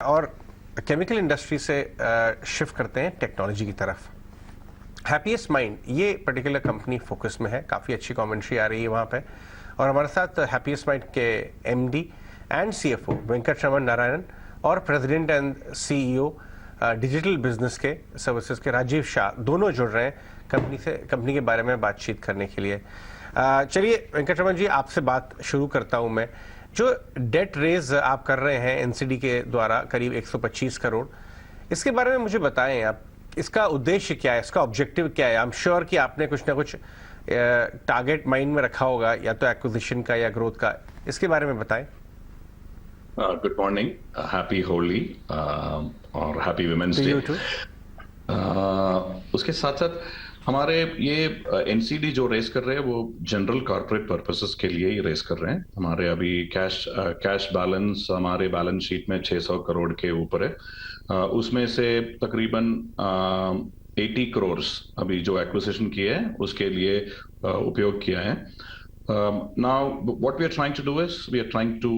और chemical industry से shift करते हैं टेक्नोलॉजी की तरफ। हैप्पीएस्ट माइंड ये पर्टिकुलर कंपनी फोकस में है, काफ़ी अच्छी कमेंट्री आ रही है वहाँ पे। और हमारे साथ हैप्पीएस्ट माइंड के MD and CFO Venkataraman Narayanan और president and CEO digital business के सर्विसेज के राजीव शाह दोनों जुड़ रहे हैं कंपनी के बारे में बातचीत करने के लिए। चलिए वेंकटरमण जी, आपसे बात शुरू करता हूं मैं। जो डेट रेज आप कर रहे हैं एनसीडी के द्वारा करीब 125 करोड़, इसके बारे में मुझे बताएं आप। इसका उद्देश्य क्या है, इसका ऑब्जेक्टिव क्या है? आई एम श्योर कि आपने कुछ ना कुछ टारगेट माइंड में रखा होगा, या तो एक्विजिशन का या ग्रोथ का। इसके बारे में बताएं। गुड मॉर्निंग, हैप्पी होली और हैप्पी वुमेन्स डे। उसके साथ साथ हमारे ये एनसीडी जो रेस कर रहे हैं वो जनरल कॉर्पोरेट पर्पसेस के लिए ही रेस कर रहे हैं। हमारे अभी कैश बैलेंस हमारे बैलेंस शीट में 600 करोड़ के ऊपर है। उसमें से तकरीबन 80 करोड़ अभी जो एक्विजिशन किए हैं उसके लिए उपयोग किया है। Now, what we are trying to do is we are trying to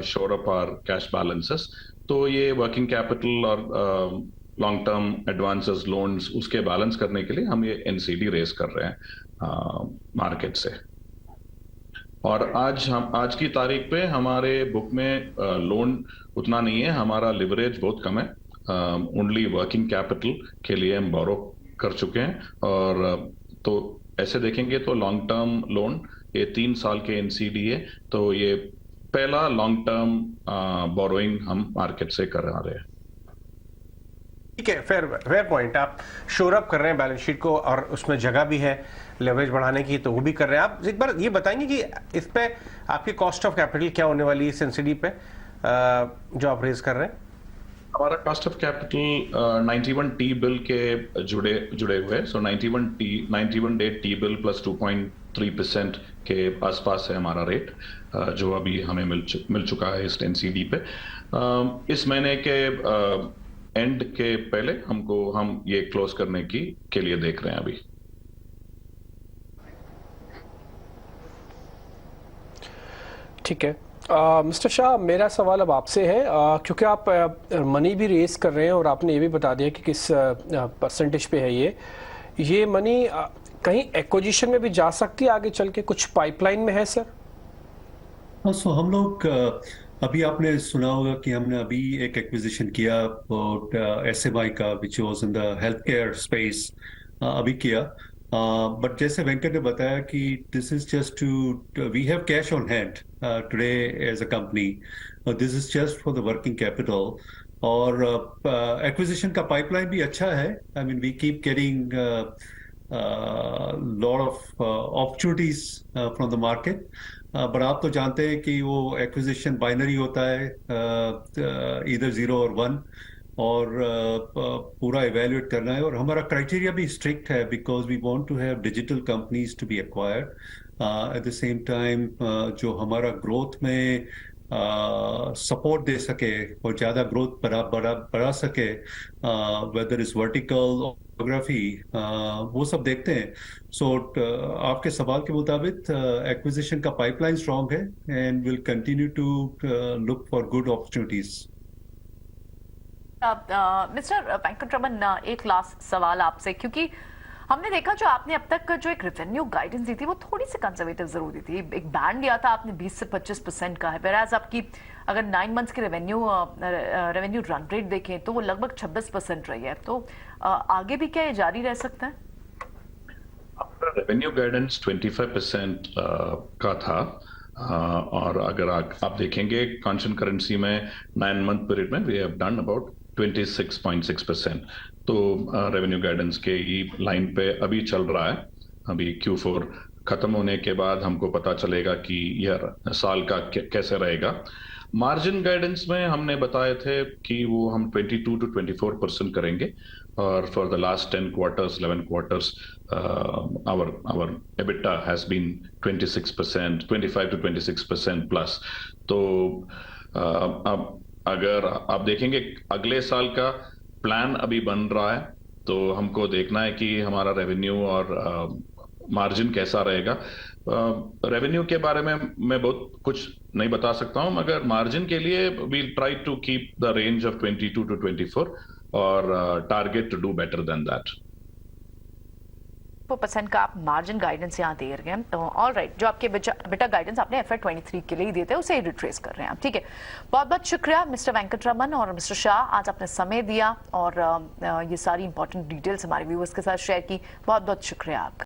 shore up our cash balances. तो ये वर्किंग कैपिटल और लॉन्ग टर्म एडवांसेस लोन्स उसके बैलेंस करने के लिए हम ये एनसीडी रेस कर रहे हैं मार्केट से। और आज की तारीख पे हमारे बुक में लोन उतना नहीं है, हमारा लिवरेज बहुत कम है। ओनली वर्किंग कैपिटल के लिए हम बोरो कर चुके हैं। और तो ऐसे देखेंगे तो लॉन्ग टर्म लोन ये 3 साल के एनसीडी है, तो ये पहला लॉन्ग टर्म बोरोइंग हम मार्केट से करा रहे हैं। ठीक है, फेयर पॉइंट। आप शोर अप कर रहे हैं बैलेंस शीट को, और उसमें जगह भी है लेवरेज बढ़ाने की, तो वो भी कर रहे हैं। आप एक बार ये बताएंगे कि इस पे आपकी कॉस्ट ऑफ कैपिटल क्या होने वाली है इस एनसीडी पे जो आप रेज कर रहे हैं? हमारा cost of capital 91 T bill के जुड़े हुए हैं। सो 91 डे टी बिल प्लस 2.3% के आसपास है हमारा रेट, जो अभी हमें मिल चुका है इस एनसीडी पे। इस महीने के एंड के पहले हम ये क्लोज करने के लिए देख रहे हैं अभी। ठीक है मिस्टर शाह, मेरा सवाल अब आपसे है, क्योंकि आप मनी भी रेस कर रहे हैं और आपने ये भी बता दिया कि किस परसेंटेज पे है ये मनी कहीं एक्विजिशन में भी जा सकती है आगे चल के? कुछ पाइपलाइन में है सर? सो हम लोग अभी आपने सुना होगा कि हमने अभी एक एक्विजिशन किया और एसएमआई का, which was in the health care space, अभी किया। बट जैसे वेंकट ने बताया कि this is just to we have cash on hand today as a company, this is just for the working capital. और एक्विजिशन का पाइपलाइन भी अच्छा है। I mean we keep getting lot of opportunities from the market, but आप तो जानते हैं कि वो एक्विजिशन बाइनरी होता है, इधर 0 और 1, और पूरा इवेल्युएट करना है। और हमारा क्राइटेरिया भी स्ट्रिक्ट है, because we want to have digital companies to be acquired. At the same time जो हमारा ग्रोथ में सपोर्ट दे सके और ज़्यादा ग्रोथ बढ़ा सके, वेदर इज वर्टिकल जोग्राफी, वो सब देखते हैं। सो आपके सवाल के मुताबिक एक्विजिशन का पाइपलाइन स्ट्रांग है and will continue to look for good opportunities. Mister Venkataraman, एक लास्ट सवाल आपसे, क्योंकि हमने देखा जो आपने अब तक जो एक रेवेन्यू गाइडेंस दी थी वो थोड़ी सी कंजर्वेटिव जरूर दी थी। एक बैंड दिया था आपने 20 से 25% का है, whereas आपकी अगर 9 मंथ्स के रेवेन्यू रन रेट देखें तो वो लगभग 26% रही है। तो आगे भी क्या ये जारी रह सकता है? रेवेन्यू गाइडेंस 25% का था, और अगर आप देखेंगे कांस्टेंट करेंसी में 9 मंथ पीरियड में वी हैव डन अबाउट 26.6%। तो रेवेन्यू गाइडेंस के ही लाइन पे अभी चल रहा है। अभी Q4 खत्म होने के बाद हमको पता चलेगा कि यह साल का कैसे रहेगा। मार्जिन गाइडेंस में हमने बताए थे कि वो हम 22 to 24% करेंगे, और for the last 10 quarters 11 quarters our EBITDA has been 26%, 25 to 26% plus. तो अब अगर आप देखेंगे अगले साल का प्लान अभी बन रहा है, तो हमको देखना है कि हमारा रेवेन्यू और मार्जिन कैसा रहेगा। रेवेन्यू के बारे में मैं बहुत कुछ नहीं बता सकता हूं, मगर मार्जिन के लिए we try to keep the range of 22 to 24 और target to do better than that. 4% का आप मार्जिन गाइडेंस यहाँ दे रहे हैं, तो ऑल राइट, जो आपके बेटा गाइडेंस आपने FY23 के लिए ही दिए थे उसे रिट्रेस कर रहे हैं आप, ठीक है। बहुत बहुत शुक्रिया मिस्टर वेंकटरमन और मिस्टर शाह, आज आपने समय दिया और ये सारी इंपॉर्टेंट डिटेल्स हमारे व्यूअर्स के साथ शेयर की। बहुत बहुत शुक्रिया आपका।